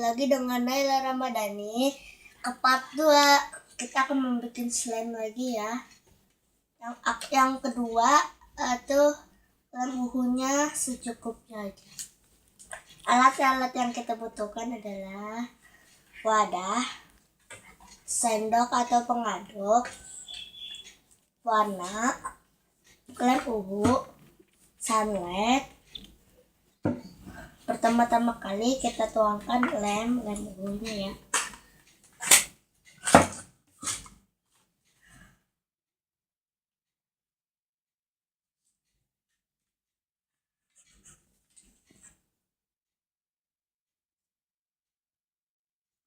lagi dengan Naila Ramadhani ke part 2. Kita akan membuat slime lagi ya. Yang kedua tuh lem uhunya secukupnya aja. Alat-alat yang kita butuhkan adalah wadah, sendok atau pengaduk, warna, lem uhu, sunlight. Pertama-tama kali kita tuangkan lem uhunya ya.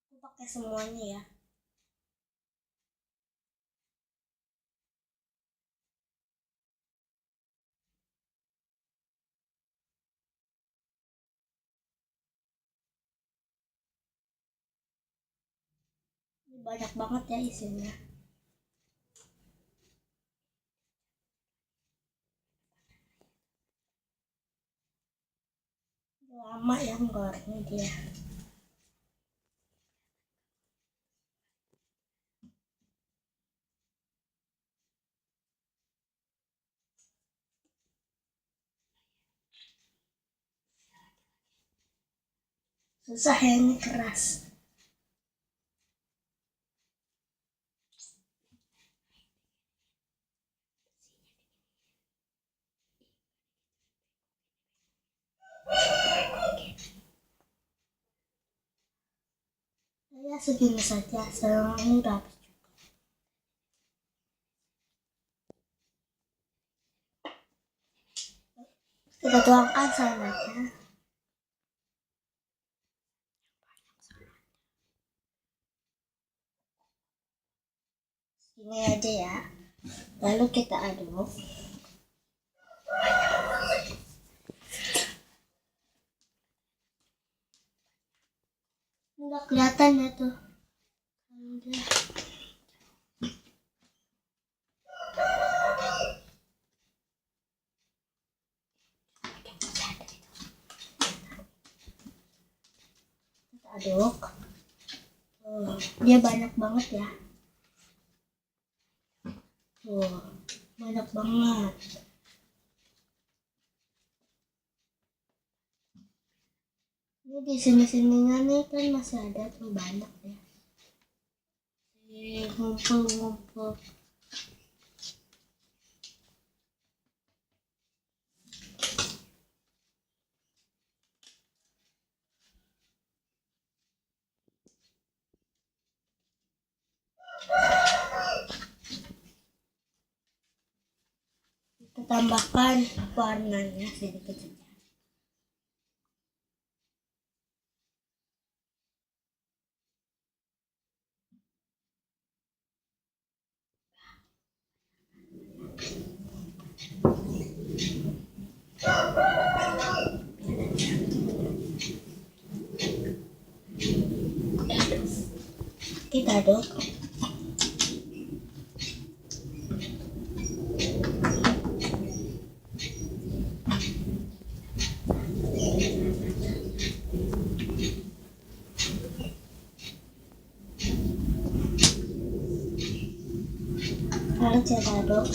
Aku pakai semuanya ya. Ini banyak banget ya isinya. Lama ya menggorengnya dia. Susah ya, ini keras. Ya segini saja, sekarang ini udah habis juga. Kita tuangkan selanjutnya. Segini aja ya. Lalu kita aduk. Nggak kelihatan ya tuh. Kita aduk. Dia banyak banget ya. Tuh, banyak banget. Ini di sini-sininya nih kan masih ada tuh banyak ya. Ngumpul-ngumpul. Kita tambahkan warnanya sedikit saja. Kita aduk. Lalu kita aduk.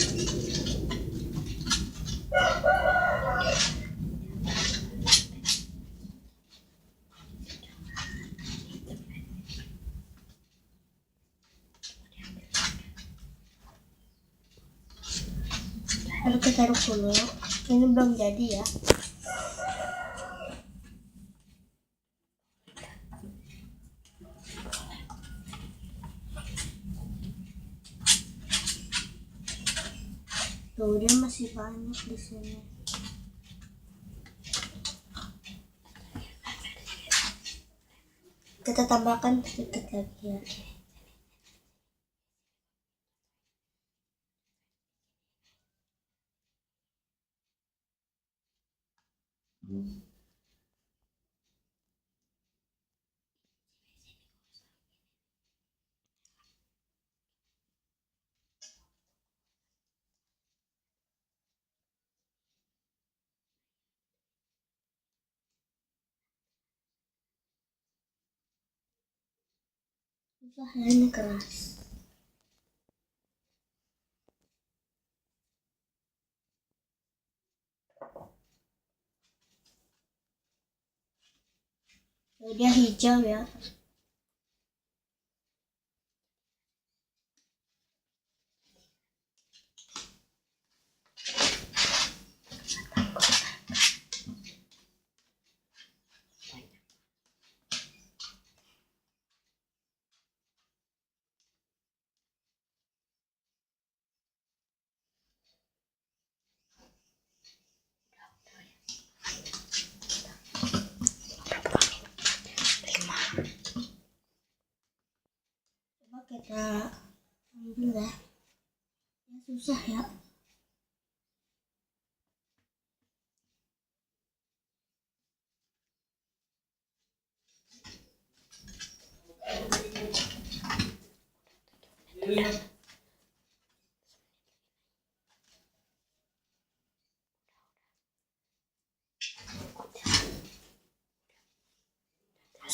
Lalu kita aduk dulu. Ini belum jadi ya. Tuh, dia masih banyak di sini. Kita tambahkan sedikit lagi ya. Susah ya, ini keras. Dia hijau ya. Coba kita ambil ya. Ya susah ya.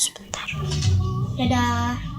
Sebentar. Dadah.